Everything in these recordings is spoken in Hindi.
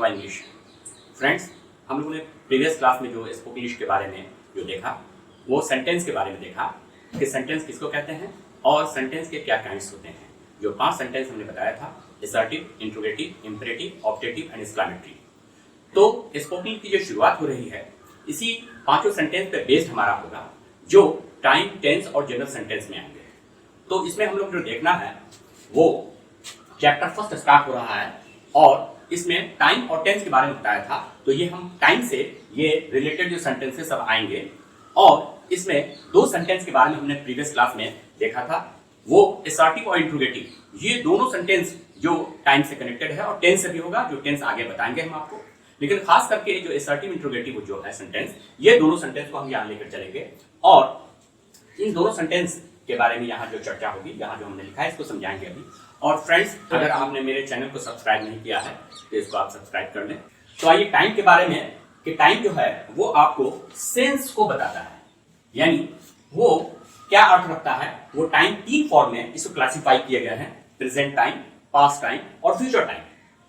शिवा इंग्लिश। फ्रेंड्स, हम लोगों ने प्रीवियस क्लास में जो स्पोकन इंग्लिश के बारे में जो देखा वो सेंटेंस के बारे में देखा कि सेंटेंस किसको कहते हैं और सेंटेंस के क्या काइंड्स होते हैं। जो 5 सेंटेंस हमने बताया था, assertive, interrogative, imperative, objective and exclamatory. तो स्पोकन इंग्लिश की जो शुरुआत हो रही है इसी 5 सेंटेंस पे बेस्ड हमारा होगा, जो टाइम, टेंस और जनरल सेंटेंस में आएंगे। तो इसमें हम लोग जो देखना है वो चैप्टर फर्स्ट स्टार्ट हो रहा है और इसमें टाइम और टेंस के बारे में बताया था। तो ये हम टाइम से ये रिलेटेड जो सेंटेंसेस सब आएंगे और इसमें 2 सेंटेंस के बारे में हमने प्रीवियस क्लास में देखा था, वो असर्टिव और इंट्रोगेटिव। ये दोनों सेंटेंस जो टाइम से कनेक्टेड है और टेंस से भी होगा, जो टेंस आगे बताएंगे हम आपको। लेकिन खास करके जो असर्टिव इंट्रोगेटिव जो है सेंटेंस, ये दोनों सेंटेंस को हम यहाँ लेकर चलेंगे और इन दोनों सेंटेंस के बारे में यहाँ जो चर्चा होगी, यहाँ जो हमने लिखा है इसको समझाएंगे अभी। और फ्रेंड्स, अगर आपने मेरे चैनल को सब्सक्राइब नहीं किया है तो इसको आप सब्सक्राइब कर लें। तो आइए टाइम के बारे में कि टाइम जो है वो आपको सेंस को बताता है, यानी वो क्या अर्थ रखता है। वो टाइम 3 फॉर्म में इसको क्लासिफाई किए गए हैं, प्रेजेंट टाइम, पास्ट टाइम और फ्यूचर टाइम।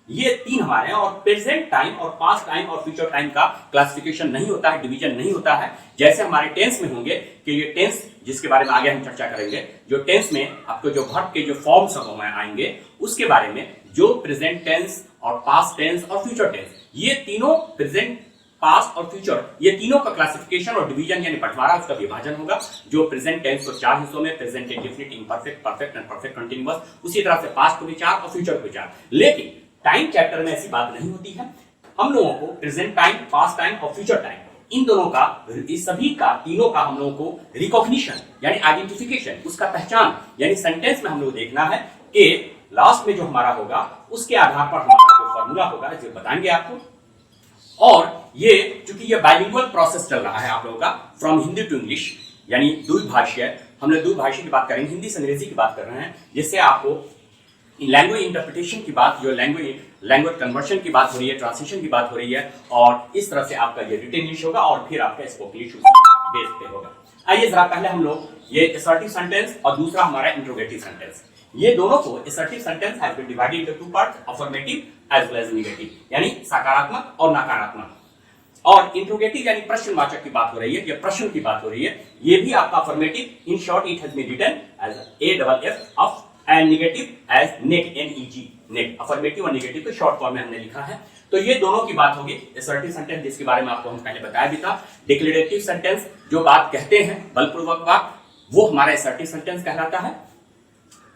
ये 3 हमारे हैं और प्रेजेंट टाइम और पास्ट टाइम और फ्यूचर टाइम का क्लासिफिकेशन नहीं होता है, डिवीजन नहीं होता है जैसे हमारे टेंस में होंगे कि ये टेंस जिसके बारे में आगे हम चर्चा करेंगे। जो टेंस में आपको जो वर्ब के जो फॉर्म्स आएंगे उसके बारे में, जो प्रेजेंट टेंस और पास्ट टेंस और फ्यूचर टेंस, ये तीनों प्रेजेंट, पास्ट और फ्यूचर, ये तीनों का क्लासिफिकेशन और डिवीजन यानी बंटवारा, उसका विभाजन होगा। जो प्रेजेंट टेंस को 4 हिस्सों में, present indefinite, imperfect, perfect and perfect continuous, उसी तरह से पास्ट को भी 4 और फ्यूचर को भी 4। लेकिन टाइम चैप्टर में ऐसी बात नहीं होती है। हम लोगों को प्रेजेंट टाइम, पास्ट टाइम और फ्यूचर टाइम, इन दोनों का, इस सभी का, तीनों का हम लोगों को रिकॉग्निशन यानी आइडेंटिफिकेशन, उसका पहचान यानी सेंटेंस में हम लोग देखना है कि लास्ट में जो हमारा होगा उसके आधार पर हमारा जो फॉर्मूला होगा जो बताएंगे आपको। और ये चूंकि ये बाइलिंगुअल प्रोसेस चल रहा है आप लोगों का, फ्रॉम हिंदी टू इंग्लिश, यानी द्विभाषीय, हम लोग द्विभाषी की बात करेंगे, हिंदी से अंग्रेजी की बात कर रहे हैं, जिससे आपको लैंग्वेज इंटरप्रिटेशन की बात, जो लैंग्वेज कन्वर्शन की बात हो रही है, ट्रांसलेशन की बात हो रही है, और इस तरह से आपका ये रिटन इंग्लिश होगा और फिर आपका स्पोकन इंग्लिश बेस पे होगा। आइए जरा पहले हम लोग ये असर्टिव सेंटेंस और दूसरा हमारा इंट्रोगेटिव सेंटेंस, ये दोनों को, assertive sentence has been divided into 2 parts, affirmative as well as negative, यानी सकारात्मक और नकारात्मक। और इंट्रोगेटिव यानी प्रश्नवाचक की बात हो रही है, ये प्रश्न की बात हो रही है, ये भी आपका affirmative. In short it has been written as AFF of and negative as neg, NEG, neg. Affirmative और नेगेटिव को शॉर्ट फॉर्म में हमने लिखा है। तो ये दोनों की बात होगी। असर्टिव सेंटेंस जिसके बारे में आपको हम पहले बताया भी था, डिक्लेरेटिव सेंटेंस जो बात कहते हैं, बलपूर्वक बात, वो हमारा असर्टिव सेंटेंस कहलाता है।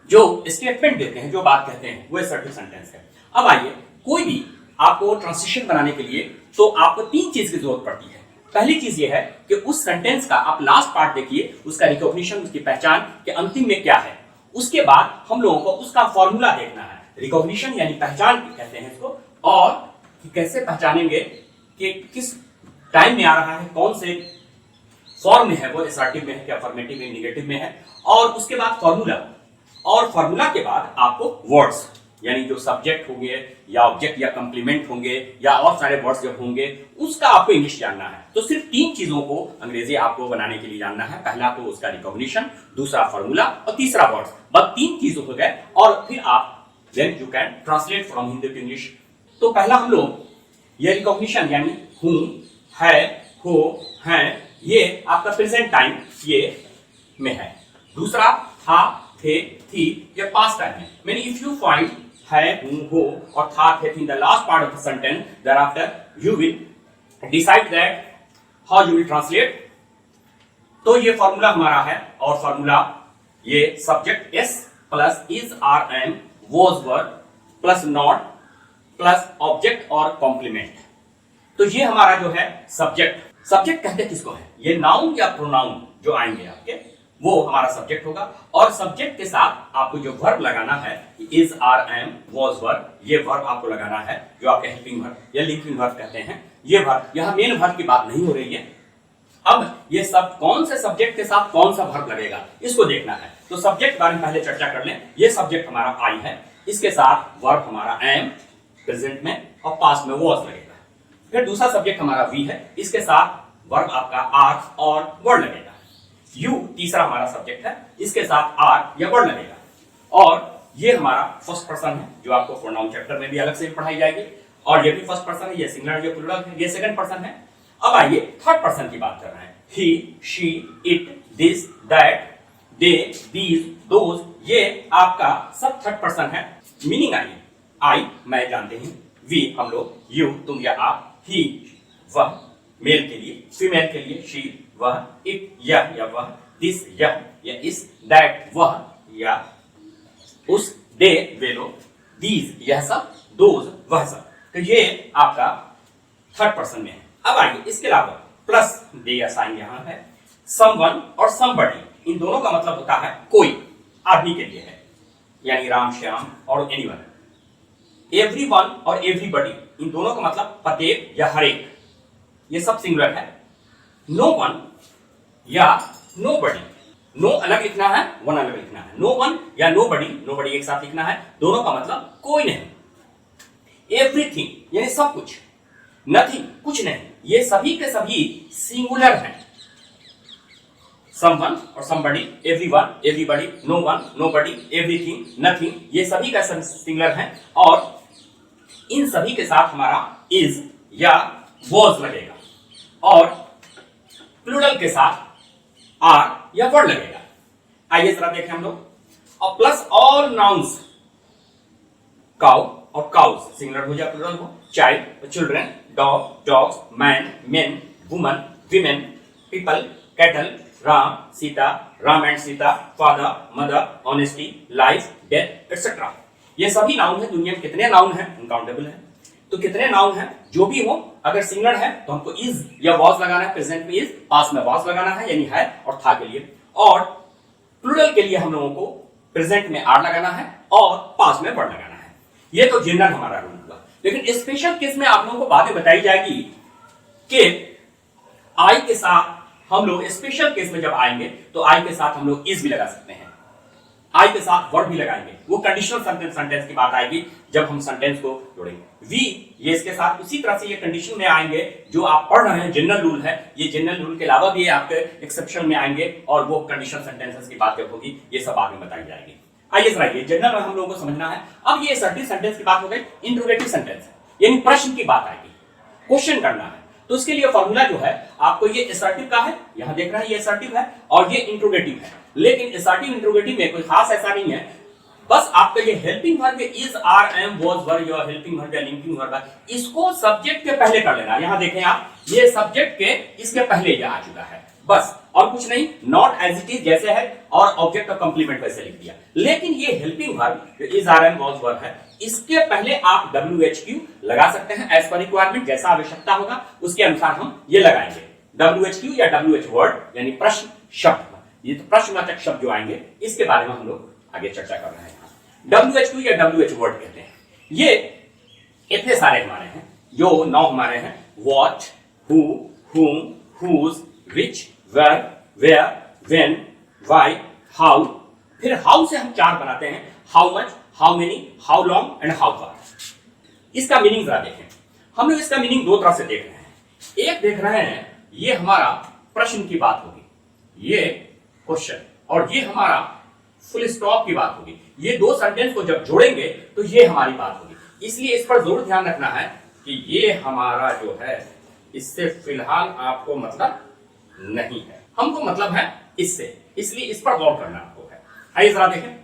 जो स्टेटमेंट देते हैं, जो बात कहते हैं, वो असर्टिव सेंटेंस है। अब आइए, कोई भी आपको ट्रांसलेशन बनाने के लिए तो आपको 3 चीज की जरूरत पड़ती है। पहली चीज ये है कि उस सेंटेंस का आप लास्ट पार्ट देखिए, उसका रिकॉग्निशन, उसकी पहचान के अंतिम में क्या है। उसके बाद हम लोगों को उसका फॉर्मूला देखना है। रिकॉग्निशन यानी पहचान कहते हैं इसको, और कैसे पहचानेंगे कि किस टाइम में आ रहा है, कौन से फॉर्म में है, वो असर्टिव में है क्या, अफर्मेटिव में, नेगेटिव में है। और उसके बाद फॉर्मूला, और फॉर्मूला के बाद आपको वर्ड्स यानी जो सब्जेक्ट होंगे या ऑब्जेक्ट या कंप्लीमेंट होंगे या और सारे वर्ड्स जब होंगे, उसका आपको इंग्लिश जानना है। तो सिर्फ 3 चीजों को अंग्रेजी आपको बनाने के लिए जानना है। पहला तो उसका रिकॉग्निशन, दूसरा फॉर्मूला और तीसरा वर्ड्स। बस 3 चीजों हो गए और फिर आप then you can translate from Hindi to English. तो पहला हम लोग ये रिकॉग्निशन यानी हूं, है, हो, हैं, ये आपका प्रेजेंट टाइम ये में है। दूसरा था, थे, थी, ये पास्ट टाइम है। मीन इफ यू फाइंड है, हूं, हो और था, थे, थी in the last part of the sentence, thereafter you will decide that how you will translate। तो ये फॉर्मूला हमारा है, और फॉर्मूला ये subject S plus is, are, am, was, were plus not plus object और कॉम्प्लीमेंट। तो ये हमारा जो है सब्जेक्ट। सब्जेक्ट कहते किसको है, ये नाउन या प्रोनाउन जो आएंगे आपके, वो हमारा सब्जेक्ट होगा। और सब्जेक्ट के साथ आपको जो वर्ब लगाना है, इज, आर, एम, वॉज, वर, ये वर्ब आपको लगाना है, जो आपके हेल्पिंग वर्ब या लिंकिंग वर्ब कहते हैं। ये वर्ब, यहाँ मेन वर्ब की बात नहीं हो रही है। अब ये सब कौन से सब्जेक्ट के साथ कौन सा वर्ब लगेगा, इसको देखना है। तो सब्जेक्ट बारे में पहले चर्चा कर लें। ये सब्जेक्ट हमारा आई है, इसके साथ वर्ब हमारा एम प्रेजेंट में और पास्ट में वॉज लगेगा। फिर दूसरा सब्जेक्ट हमारा वी है, इसके साथ वर्ब आपका आर और वर्ड लगेगा। यू तीसरा हमारा सब्जेक्ट है, इसके साथ आर या वर्ड लगेगा। और ये हमारा फर्स्ट पर्सन है, जो आपको प्रोनाउन चैप्टर में भी अलग से पढ़ाई जाएगी। और ये भी फर्स्ट पर्सन है, ये सिंगुलर, ये प्लूरल है, ये सेकंड पर्सन है। अब आइए थर्ड पर्सन की बात कर रहे हैं। He, she, it, this, that, they, these, those, ये आपका सब थर्ड पर्सन है। मीनिंग आइए, आई मैं जानते हैं, वी हम लोग, यू तुम या आप, ही वह मेल के लिए, फीमेल के लिए शी वह, इट यह या वह, दिस यह या इस, दैट वह या उस, दे वे लोग, दीज यह सब, दोज वह सब। तो ये आपका थर्ड पर्सन में है। अब आइए इसके अलावा प्लस दे या साइन यहां है, समवन और समबडी, इन दोनों का मतलब होता है कोई, आदमी के लिए है, यानी राम श्याम और एनीवन। एवरीवन और एवरीबडी, इन दोनों का मतलब प्रत्येक या हर एक, ये सब सिंगुलर है। नो वन या नोबडी, नो अलग लिखना है, वन अलग लिखना है। नो वन या नोबडी, नोबडी एक साथ लिखना है, दोनों का मतलब कोई नहीं। एवरीथिंग यानी सब कुछ, नथिंग कुछ नहीं, ये सभी के सभी सिंगुलर हैं। समवन और somebody, everyone, everybody, no one, nobody, everything, nothing, ये सभी का सिंगुलर हैं और इन सभी के साथ हमारा इज या वॉज लगेगा और प्लूरल के साथ आर या वर्ड लगेगा। आइए जरा देखें हम लोग। और प्लस ऑल नाउन्स, काउ और काउस सिंगुलर हो या प्लूरल हो, चाइल्ड और children, dog dogs, man main, woman women, people cattle, Ram Sita, Ram and Sita, father mother, honesty, life, death etcetera. ये सभी नाउन है। दुनिया में कितने नाउन हैं? अनकाउंटेबल है। तो कितने नाउन हैं जो भी हो, अगर सिंगुलर है तो हमको इज या वॉज लगाना है, प्रेजेंट में इज, पास्ट में वॉज लगाना है यानी है और था के लिए, और प्लूरल के लिए हम लोगों को प्रेजेंट में आर लगाना है और पास्ट में वर्ड लगाना है। ये तो जनरल हमारा रूल हुआ। लेकिन स्पेशल केस में आप लोगों को बातें बताई जाएगी कि आई के साथ हम लोग स्पेशल केस में जब आएंगे तो आई के साथ हम लोग इज भी लगा सकते हैं, आई के साथ वर्ड भी लगाएंगे। वो कंडीशनल सेंटेंस की बात आएगी जब हम सेंटेंस को जोड़ेंगे। वी ये इसके साथ उसी तरह से ये कंडीशन में आएंगे जो आप पढ़ रहे हैं, जनरल रूल है। ये जनरल रूल के अलावा भी आपके एक्सेप्शन में आएंगे और वो कंडीशनल सेंटेंसेस की बात जब होगी ये सब बाद में बताई जाएगी। आइए जरा ये जनरल में हम लोगों को समझना है। अब ये असर्टिव सेंटेंस की बात हो गई। इंट्रोगेटिव सेंटेंस यानी प्रश्न की बात आएगी, क्वेश्चन करना है। तो उसके लिए फॉर्मूला जो है आपको, ये असर्टिव का है, यहां देख रहे हैं ये असर्टिव है और ये इंट्रोगेटिव है। लेकिन असर्टिव इंट्रोगेटिव में कोई खास ऐसा नहीं है, बस आपका ये helping verb is, are, am, was, were, your, helping verb या लिंकिंग वर्ब, इसको सब्जेक्ट के पहले कर लेना। यहां देखें आप, ये सब्जेक्ट के इसके पहले ये आ चुका है, बस और कुछ नहीं। नॉट एज इट इज जैसे है और ऑब्जेक्ट का कंप्लीमेंट वैसे लिख दिया। लेकिन ये helping verb is, are, am, was, were है, इसके पहले आप WHQ लगा सकते हैं एज पर रिक्वायरमेंट, जैसा आवश्यकता होगा उसके अनुसार हम ये लगाएंगे। WHQ या WH वर्ड यानी प्रश्न शब्द, ये तो प्रश्नवाचक शब्द जो आएंगे इसके बारे में हम लोग आगे चर्चा कर रहे हैं। WHQ या WH वर्ड कहते हैं। ये इतने सारे हमारे हैं, जो 9 हमारे हैं। What, who, whom, whose, which, where, where, when, why, how। फिर हाउ से हम 4 बनाते हैं, how much, how many, how long and how far. इसका मीनिंग जरा देखें। हम लोग इसका मीनिंग 2 तरह से देख रहे हैं। एक देख रहे हैं ये हमारा प्रश्न की बात होगी, ये क्वेश्चन, और ये हमारा फुल स्टॉप की बात होगी। ये 2 सेंटेंस को जब जोड़ेंगे तो ये हमारी बात होगी। इसलिए इस पर जरूर ध्यान रखना है कि ये हमारा जो है इससे फिलहाल आपको मतलब नहीं है, हमको मतलब है इससे, इसलिए इस पर गौर करना आपको है। आइए जरा देखें।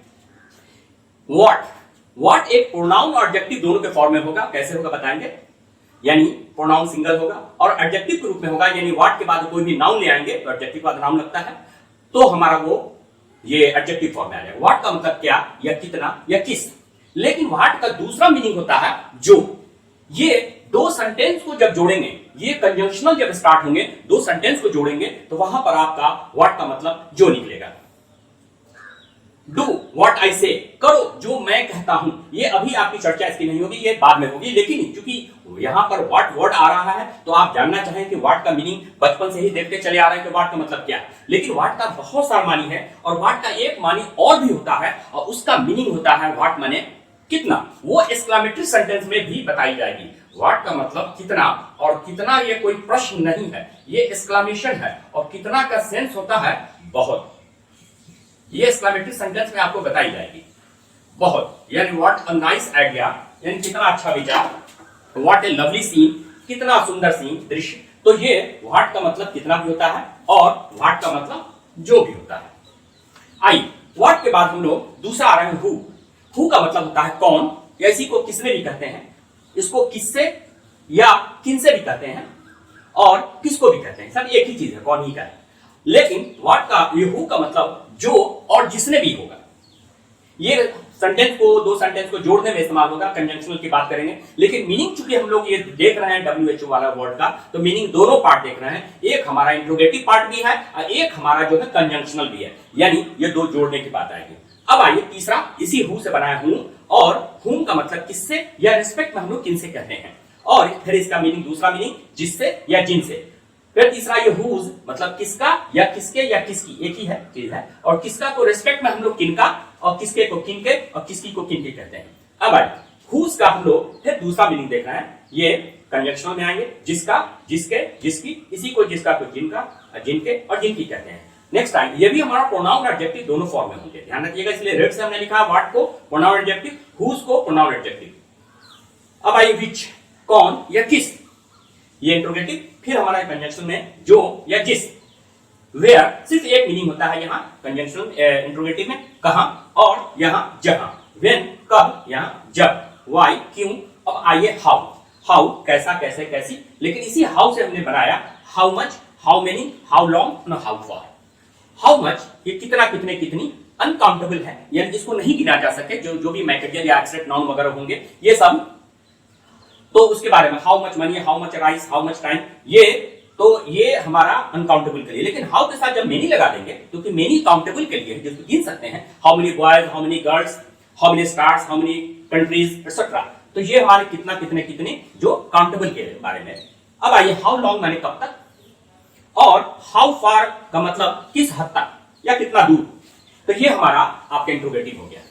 व्हाट एक प्रोनाउन और एडजेक्टिव दोनों के फॉर्म में होगा। कैसे होगा बताएंगे। यानी प्रोनाउन सिंगल होगा और एडजेक्टिव के रूप में होगा, यानी व्हाट के बाद कोई भी नाउन ले आएंगे तो एडजेक्टिव के बाद नाउन लगता है, तो हमारा वो ये एडजेक्टिव फॉर्म में आ जाएगा। व्हाट का मतलब क्या या कितना या किस। लेकिन व्हाट का दूसरा मीनिंग होता है जो। ये 2 सेंटेंस को जब जोड़ेंगे, ये कंजंक्शनल जब स्टार्ट होंगे, 2 सेंटेंस को जोड़ेंगे तो वहां पर आपका व्हाट का मतलब जो निकलेगा। डू व्हाट आई से, करो जो मैं कहता हूं। ये अभी आपकी चर्चा इसकी नहीं होगी, ये बाद में होगी। लेकिन क्योंकि यहां पर व्हाट वर्ड आ रहा है तो आप जानना चाहें कि व्हाट का मीनिंग बचपन से ही देखते चले आ रहे हैं कि व्हाट का मतलब क्या है। लेकिन व्हाट का बहुत सारा मानी है और व्हाट का एक मानी और भी होता है और उसका मीनिंग होता है व्हाट माने कितना। वो एक्सक्लेमेटरी सेंटेंस में भी बताई जाएगी। व्हाट का मतलब कितना, और कितना ये कोई प्रश्न नहीं है, ये एक्सक्लेमेशन है। और कितना का सेंस होता है बहुत। ये एक्सक्लेमेटरी सेंटेंस में आपको बताई जाएगी बहुत। यानी व्हाट अ नाइस आइडिया, यानी कितना अच्छा विचार। व्हाट ए लवली सीन, कितना सुंदर सीन, दृश्य। तो ये व्हाट का मतलब कितना भी होता है और व्हाट का मतलब जो भी होता है। आई व्हाट के बाद हम लोग दूसरा आ रहे हैं हु का मतलब होता है कौन, या इसी को किसने भी कहते हैं, इसको किससे या किनसे भी कहते हैं और किसको भी कहते हैं, सब एक ही चीज है, कौन ही का है। लेकिन व्हाट का ये हु का मतलब जो और जिसने भी होगा। ये सेंटेंस को, दो सेंटेंस को जोड़ने में इस्तेमाल होगा, कंजंक्शनल की बात करेंगे। लेकिन मीनिंग चूंकि हम लोग ये देख रहे हैं WHO वाला वर्ड का, तो मीनिंग दोनों पार्ट देख रहे हैं, एक हमारा इंट्रोगेटिव पार्ट भी है और एक हमारा जो है कंजंक्शनल भी है, यानी ये दो जोड़ने की बात आएगी। अब आइए तीसरा, इसी हु से बनाया हूं, और हुम का मतलब किससे या रिस्पेक्ट में हम लोग किनसे कहते हैं, और फिर इसका मीनिंग दूसरा मीनिंग जिससे या जिनसे। फिर तीसरा ये हुज मतलब किसका या किसके या किसकी, एक ही है चीज है, और किसका को रिस्पेक्ट में हम लोग किनका, और किसके को किनके, और किसकी को किनके कहते हैं। अब आइए हुज का हम लोग फिर दूसरा मीनिंग देख रहे हैं, ये कंजंक्शनल में आएंगे, जिसका, जिसके, जिसकी, इसी को जिसका को जिनका, जिनके और जिनकी कहते हैं। नेक्स्ट टाइम ये भी हमारा प्रोनाउन एडजेक्टिव दोनों फॉर्म में होंगे, ध्यान रखिएगा, इसलिए रेड से हमने लिखा है व्हाट को प्रोनाउन एडजेक्टिव, हुज को प्रोनाउन एडजेक्टिव। अब आइए विच, कौन या किस, ये इंट्रोगेटिव, फिर हमारा कंजंक्शन में जो या जिस। वेयर सिर्फ एक मीनिंग होता है यहाँ कंजंक्शन इंट्रोगेटिव में, कहां, और यहाँ जहां। व्हेन कब, यहाँ जब। व्हाई क्यों। अब आइए हाउ, हाउ कैसा, कैसे, कैसी। लेकिन इसी हाउ से हमने बनाया how much, how many, how long, how far. How much ये कितना, कितने, कितनी, अनकाउंटेबल है, यानी इसको नहीं गिना जा सके, जो भी मैकेनिकल या एब्स्ट्रैक्ट नाउन वगैरह होंगे ये सब, तो उसके बारे में how much money, how much rice, how much time, ये हमारा अनकाउंटेबल के लिए। लेकिन हाउ के साथ जब मेनी लगा देंगे, क्योंकि मेनी काउंटेबल के लिए जिसको गिन सकते हैं, how many boys, how many girls, how many stars, how many countries etcetera, तो ये हमारे कितना, कितने, कितने जो काउंटेबल के बारे में। अब आइए हाउ लॉन्ग माने कब तक, और हाउ फार का मतलब किस हद तक या कितना दूर। तो ये हमारा आपका इंट्रोगेटिव हो गया।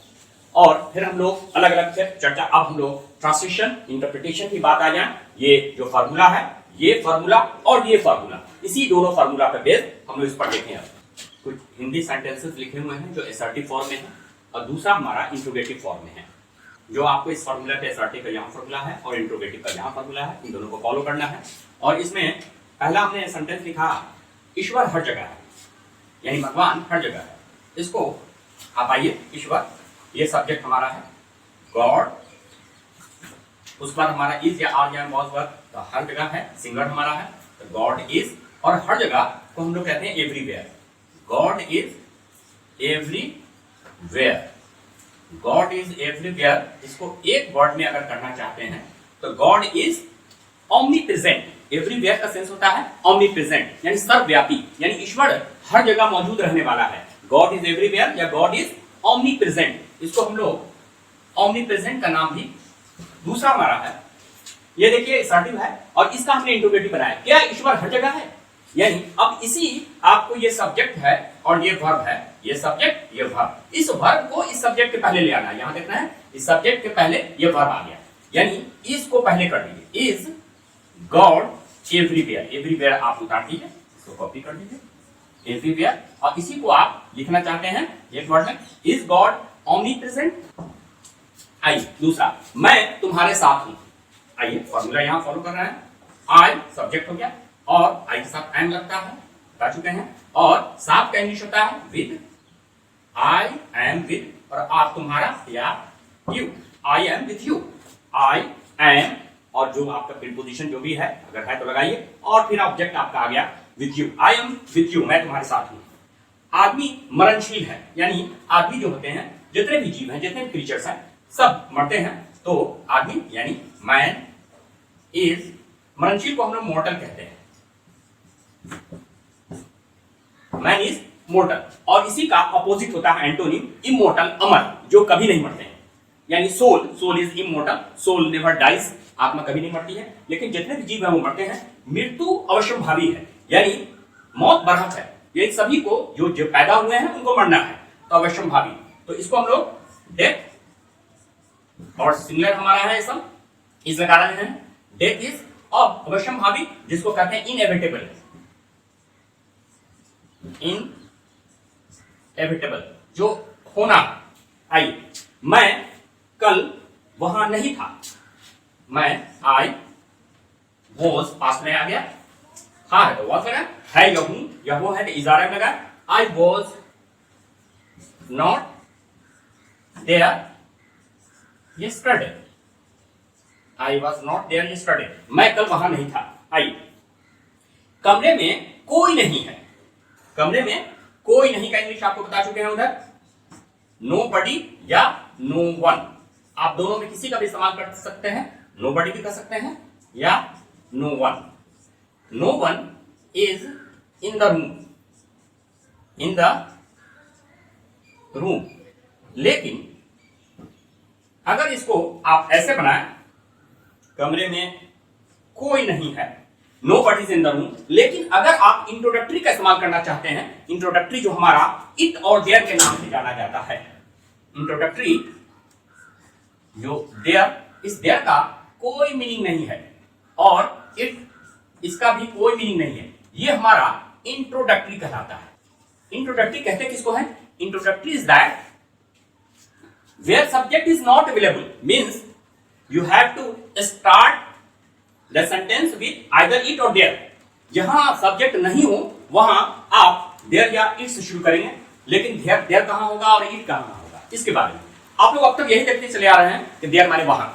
और फिर हम लोग अलग अलग चर्चा, अब हम लोग ट्रांसलेशन इंटरप्रिटेशन की बात आ जाए। ये जो फार्मूला है, ये फार्मूला और ये फार्मूला, इसी दोनों फार्मूला पे बेस हम लोग इस पर देखें। अब कुछ हिंदी सेंटेंसेस लिखे हुए हैं जो असर्टिव फॉर्म में है, और दूसरा हमारा इंट्रोगेटिव फॉर्म में है। जो आपको इस फार्मूला पे असर्टिव का यहाँ फार्मूला है और इंट्रोगेटिव का यहाँ फार्मूला है, इन दोनों को फॉलो करना है। और इसमें पहला हमने सेंटेंस लिखा, ईश्वर हर जगह है, यानी भगवान हर जगह है। इसको आप आइए, ईश्वर ये सब्जेक्ट हमारा है, गॉड, उस पर हमारा इज या आर या वॉज वर्ब, तो हर जगह है, सिंगुलर हमारा है, तो गॉड इज। और हर जगह को हम लोग कहते हैं everywhere, God is everywhere, God is everywhere. इसको एक वर्ड में अगर करना चाहते हैं तो गॉड इज ओमनीप्रेजेंट। एवरीवेयर का सेंस होता है ओमनीप्रेजेंट, यानी सर्वव्यापी, यानी ईश्वर हर जगह मौजूद रहने वाला है। गॉड इज एवरीवेयर या गॉड इज ओमनीप्रेजेंट, इसको हम लोग ओमनीप्रेजेंट का नाम भी दूसरा हमारा है। ये देखिए असर्टिव है और इसका हमने इंट्रोगेटिव बनाया, क्या ईश्वर हर जगह है, यानी अब इसी आपको ये सब्जेक्ट है और ये वर्ब है, ये सब्जेक्ट ये वर्ब, इस वर्ब को इस सब्जेक्ट के पहले ले आना है। यहां देखना है, इस सब्जेक्ट के पहले ये वर्ब आ गया, यानी इसको पहले कर दीजिए, इज गॉड एवरीवेयर। एवरीवेयर आप उतार दीजिए, इसको कॉपी कर दीजिए एवरीवेयर, और इसी को आप लिखना चाहते हैं एक वर्ड में, इज गॉड ओमनीप्रेजेंट। आइए दूसरा, मैं तुम्हारे साथ हूं। आइए फॉर्मूला यहां फॉलो कर रहे हैं, आई सब्जेक्ट हो गया और आई के साथ एम लगता है, बता चुके हैं, और साथ का इंग्लिश होता है विद, आई एम विद, और आप तुम्हारा या you, I am with you, I am, और जो आपका प्रीपोजिशन जो भी है अगर है तो लगाइए, और फिर ऑब्जेक्ट आपका आ गया with you, I am with you, मैं तुम्हारे साथ हूं। आदमी मरणशील है, यानी आदमी जो होते हैं, जितने भी जीव हैं, जितने भी क्रीचर्स हैं, सब मरते हैं, तो आदमी यानी मैन इज, मरणशील को हम लोग मॉर्टल कहते हैं, मैन इज मोर्टल, और इसी का अपोजिट होता है एंटोनिम इमोर्टल, अमर, जो कभी नहीं मरते हैं, यानी soul, soul is immortal, soul never dies, आत्मा कभी नहीं मरती है। लेकिन जितने भी जीव हैं वो मरते हैं, मृत्यु अवश्यंभावी है, यानी मौत बरहक है, ये सभी को जो पैदा हुए हैं उनको मरना है, तो अवश्यंभावी, तो इसको हम लोग डेथ, और सिंगुलर हमारा है सब इस लगा रहे हैं, डेथ इज, और अवश्यंभावी जिसको कहते हैं इनएविटेबल, इनएविटेबल जो होना। आइए, मैं कल वहां नहीं था, मैं आई वॉज पास्ट में आ गया, हाँ है तो वॉज लगा, है या हूं या वो है तो इजारा में लगा। I was not there yesterday, I was not there yesterday, मैं कल वहां नहीं था। आई कमरे में कोई नहीं है, कमरे में कोई नहीं का इंग्लिश आपको बता चुके हैं उधर, नो बडी या नो वन, आप दोनों में किसी का भी इस्तेमाल कर सकते हैं, नो बडी भी कर सकते हैं या no one. No one is in the room, in the room. लेकिन अगर इसको आप ऐसे बनाएं, कमरे में कोई नहीं है, nobody is in the room, लेकिन अगर आप इंट्रोडक्टरी का इस्तेमाल करना चाहते हैं, इंट्रोडक्टरी जो हमारा इट और देयर के नाम से जाना जाता है, इंट्रोडक्टरी जो देयर, इस देयर का कोई मीनिंग नहीं है और इट, इसका भी कोई मीनिंग नहीं है, ये हमारा इंट्रोडक्टरी कहलाता है। इंट्रोडक्टरी कहते किसको है? Introductory is that where subject is not available, means you have to start the sentence with either it or there. जहां सब्जेक्ट नहीं हो वहां आप देयर या इट से शुरू करेंगे, लेकिन देयर कहां होगा और इट कहां होगा, इसके बारे में आप लोग अब तक यही देखते चले आ रहे हैं कि देयर माने वहां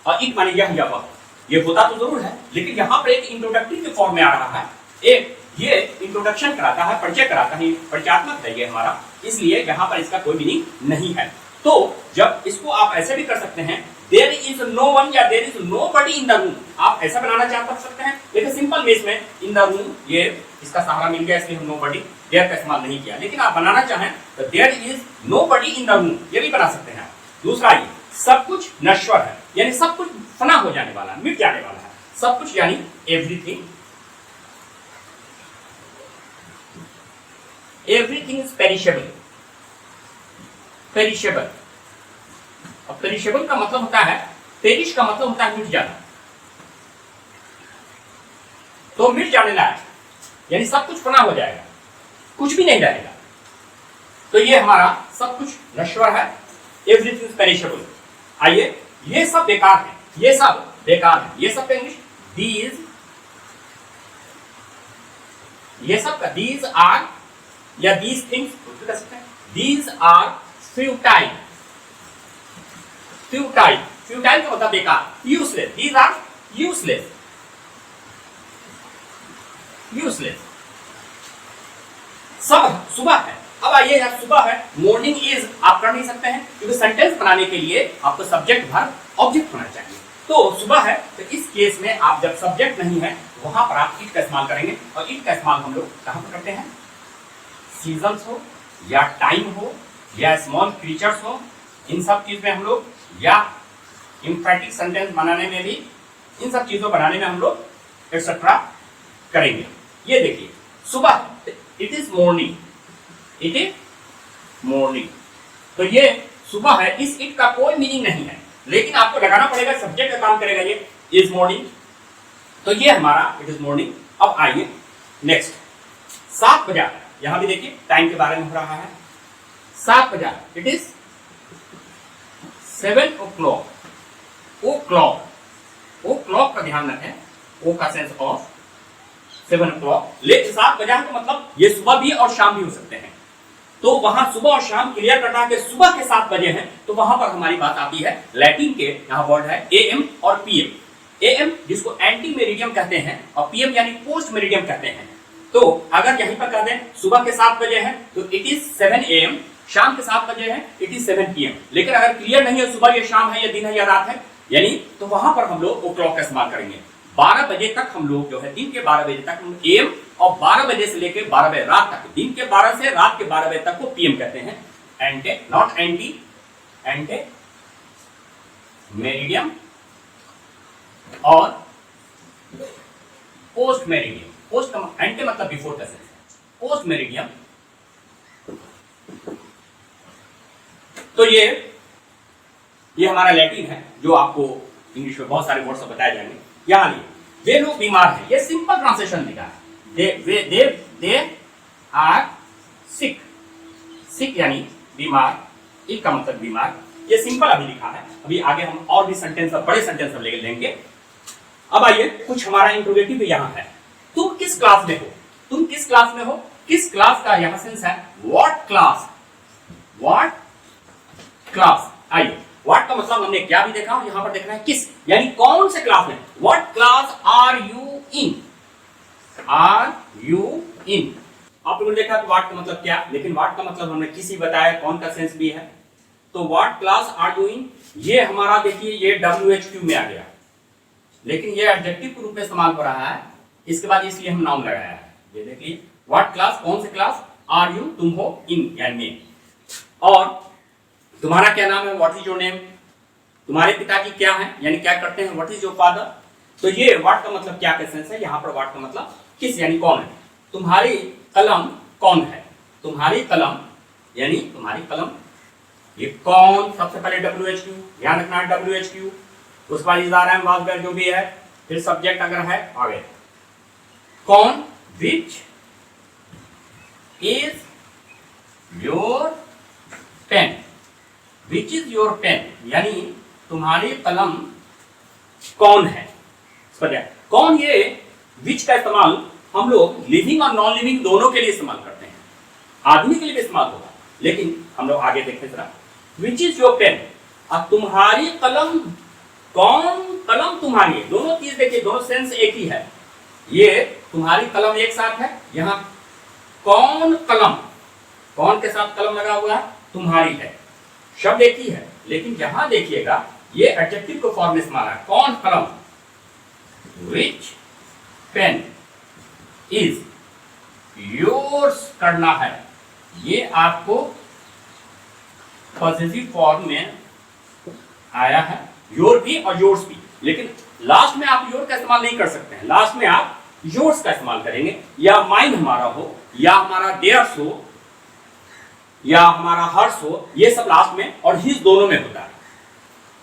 और इट माने यह या वह। ये होता तो जरूर है, लेकिन यहां पर एक इंट्रोडक्टरी के फॉर्म में आ रहा है, एक ये इंट्रोडक्शन कराता है, परिचय कराता है, परिचयात्मक है ये हमारा, इसलिए यहां पर इसका कोई मीनिंग नहीं है। तो जब इसको आप ऐसे भी कर सकते हैं, देयर इज नो वन या there is nobody in the room, आप ऐसा बनाना चाह सकते हैं, लेकिन सिंपल में इसमें इन द रूम ये इसका सहारा मिल गया, इसलिए हम नो बडी देयर का इस्तेमाल नहीं किया। लेकिन आप बनाना चाहें तो there is nobody in the room, ये भी बना सकते हैं। दूसरा ये सब कुछ नश्वर है, यानी सब कुछ फना हो जाने वाला है, मिट जाने वाला है, सब कुछ यानी everything, everything is perishable, perishable. अब पेरिशेबल का मतलब होता है, पेरिश का मतलब होता है मिट जाना, तो मिट जाने लायक, यानी सब कुछ फना हो जाएगा, कुछ भी नहीं रहेगा। तो ये हमारा सब कुछ नश्वर है, एवरीथिंग इज पेरिशेबल। आइए, ये सब बेकार है, ये सब बेकार है, ये सब का इंग्लिश दीज, ये सब का दीज आर या दीज थिंग्स कह सकते हैं, these are futile, futile, futile का मतलब बेकार, useless, these are useless, useless. सब सुबह है, अब आइए यार सुबह है, मॉर्निंग इज आप कर नहीं सकते हैं, क्योंकि सेंटेंस बनाने के लिए आपको सब्जेक्ट भर ऑब्जेक्ट होना चाहिए। तो सुबह है, तो इस केस में आप जब सब्जेक्ट नहीं है वहां पर आप इट का इस्तेमाल करेंगे, और इट का इस्तेमाल हम लोग कहां पर करते हैं? सीजन्स हो या टाइम हो या स्मॉल क्रीचर्स हो, इन सब चीज में हम लोग, या एम्फैटिक सेंटेंस बनाने में भी, इन सब चीजों बनाने में हम लोग एक्सेट्रा करेंगे। ये देखिए सुबह, it is morning, it is morning, तो ये सुबह है, इस इट का कोई मीनिंग नहीं है, लेकिन आपको लगाना पड़ेगा, सब्जेक्ट का काम करेगा ये, इज मॉर्निंग, तो ये हमारा इट इज मॉर्निंग। अब आइए नेक्स्ट, 7 बजा, यहां भी देखिए टाइम के बारे में हो रहा है, 7 बजा, it is 7 o'clock, o'clock, o'clock का ध्यान रखें, ओ का सेंस ऑफ 7 o'clock, लेकिन 7 बजा तो मतलब ये सुबह भी और शाम भी हो सकते हैं, तो वहां सुबह और शाम क्लियर करना के सुबह के 7 बजे हैं, तो वहां पर हमारी बात आती है लैटिन के, यहां वर्ड है एएम और पीएम। एएम जिसको एंटी मेरिडियम कहते हैं और पीएम यानी पोस्ट मेरिडियम कहते हैं। तो अगर यहीं पर कह दें सुबह के 7 बजे हैं तो इट इज 7 AM, शाम के 7 बजे है इट इज 7 PM। लेकिन अगर क्लियर नहीं है सुबह या शाम है या दिन है या रात है, यानी तो वहां पर हम लोग ओ क्लॉक का इस्तेमाल करेंगे। 12 बजे तक हम लोग जो है, दिन के 12 बजे तक हम AM, और 12 बजे से लेकर 12 बजे रात तक, दिन के 12 से रात के 12 बजे तक को PM कहते हैं। एंटे, नॉट एंटी, एंटे मेरिडियम और पोस्ट मेरिडियम। पोस्ट का एंटे मतलब बिफोर का सेंस, पोस्ट मेरिडियम। तो ये हमारा लैटिन है, जो आपको इंग्लिश में बहुत सारे वर्ड्स बताए जाएंगे। यहां लिए वे लोग बीमार हैं, ये सिंपल ट्रांसलेशन लिखा है, दे आर सिक, सिक यानी बीमार, इक का मतलब बीमार, ये सिंपल अभी लिखा है, अभी आगे हम और भी सेंटेंस, बड़े सेंटेंस हम लेंगे। अब आइए, कुछ हमारा इंट्रोगेटिव यहाँ है। तुम किस क्लास में हो? तुम किस क्लास में हो? किस क्लास का यहाँ सेंस है व्हाट क्लास। What class. आइए, व्हाट का मतलब हमने क्या भी देखा, यहां पर देखना है किस, यानी कौन से क्लास में। What class are you in. Are you in. आप लोगों ने देखा कि व्हाट का मतलब क्या, लेकिन व्हाट का मतलब हमने किसी बताया, कौन का सेंस भी है। तो what class are you in, ये हमारा देखिए ये WHQ में आ गया, लेकिन ये एडजेक्टिव के रूप में इस्तेमाल हो रहा है, इसके बाद इसलिए हम नाउन लगाया है। ये देखिए व्हाट क्लास, कौन से क्लास, आर यू तुम हो, इन यानी में, और तुम्हारा क्या नाम है, व्हाट इज योर नेम, तुम्हारे पिताजी क्या है यानी क्या करते हैं, व्हाट इज योर फादर। तो ये व्हाट का मतलब क्या का सेंस है, यहाँ पर व्हाट का मतलब किस यानी कौन है। तुम्हारी कलम कौन है, तुम्हारी कलम यानी तुम्हारी कलम, ये कौन, सबसे पहले WHQ, ध्यान रखना है WHQ, उसके बाद इज़ार है, वाज वेयर जो भी है, फिर सब्जेक्ट अगर है आगे कौन, which is your pen, which is your pen यानी तुम्हारी कलम कौन है। कौन, ये विच का इस्तेमाल हम लोग लिविंग और नॉन लिविंग दोनों के लिए इस्तेमाल करते हैं, आदमी के लिए भी इस्तेमाल होगा, लेकिन हम लोग आगे देखते जरा। विच इज योर पेन, अब तुम्हारी कलम कौन, कलम तुम्हारी है, दोनों चीज देखिए, दोनों सेंस एक ही है। ये तुम्हारी कलम एक साथ है, यहाँ कौन कलम, कौन के साथ कलम लगा हुआ है, तुम्हारी है, शब्द एक ही है, लेकिन यहां देखिएगा ये एडजेक्टिव को फॉर्म में इस्तेमाल है, कौन कलम, विच पेन इज योर्स करना है, ये आपको पॉजिटिव फॉर्म में आया है, योर भी और योर्स भी, लेकिन लास्ट में आप योर का इस्तेमाल नहीं कर सकते हैं, लास्ट में आप योर्स का इस्तेमाल करेंगे, या माइन हमारा हो, या हमारा देयर्स हो, या हमारा हर्ष हो, ये सब लास्ट में और हिज दोनों में होता है।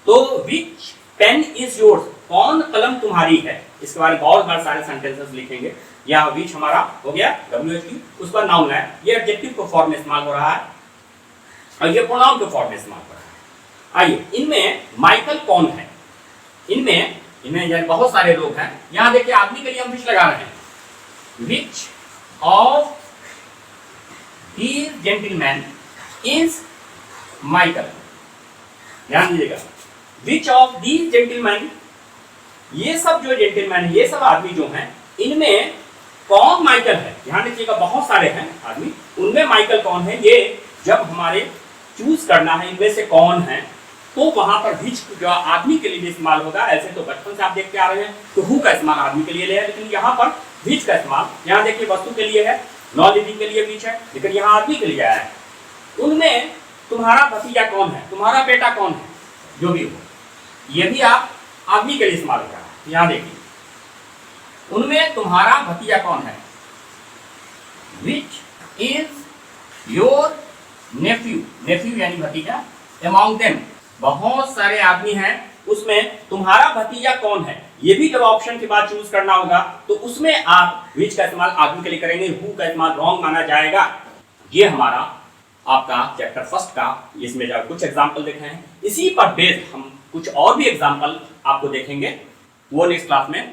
तो विच पेन इज योर्स, कौन कलम तुम्हारी है, इसके बारे में बहुत बार सारे सेंटेंसेस लिखेंगे। या विच हमारा हो गया WHQ, उस पर नाउन है, ये एडजेक्टिव को फॉर्म में इस्तेमाल हो रहा है और ये प्रोनाउन के फॉर्म में इस्तेमाल हो रहा है। आइए, इनमें माइकल कौन है, इनमें बहुत सारे लोग हैं, यहां देखिए आदमी के लिए हम विच लगा रहे हैं, which of these gentleman is Michael, ध्यान दीजिएगा, विच ऑफ दीज जेंटलमैन, ये सब जो जेंटलमैन, ये सब आदमी जो हैं, इनमें कौन माइकल है, ध्यान दीजिएगा, बहुत सारे हैं आदमी, उनमें माइकल कौन है, ये जब हमारे चूज करना है इनमें से कौन है, तो वहां पर विच जो आदमी के लिए भी इस्तेमाल होगा। ऐसे तो बचपन से आप देखते आ रहे हैं तो हु का इस्तेमाल आदमी के लिए है, लेकिन यहाँ पर विच का इस्तेमाल, यहाँ देखिए वस्तु के लिए है, नॉन लिविंग के लिए विच है, लेकिन यहाँ आदमी के लिए आया है। उनमें तुम्हारा भतीजा कौन है, तुम्हारा बेटा कौन है, जो भी हो, ये भी आप आदमी के लिए इस्तेमाल होगा। यहाँ देखिए, उनमें तुम्हारा भतीजा कौन है, which is your nephew, nephew यानी भतीजा, अमॉन्ग देम, बहुत सारे आदमी हैं, उसमें तुम्हारा भतीजा कौन है, ये भी जब ऑप्शन के बाद चूज करना होगा तो उसमें आप विच का इस्तेमाल आदमी के लिए करेंगे, हु का इस्तेमाल रॉन्ग माना जाएगा। ये हमारा आपका चैप्टर फर्स्ट का, इसमें जब कुछ एग्जाम्पल देखे हैं, इसी पर बेस्ड हम कुछ और भी एग्जाम्पल आपको देखेंगे, वो नेक्स्ट क्लास में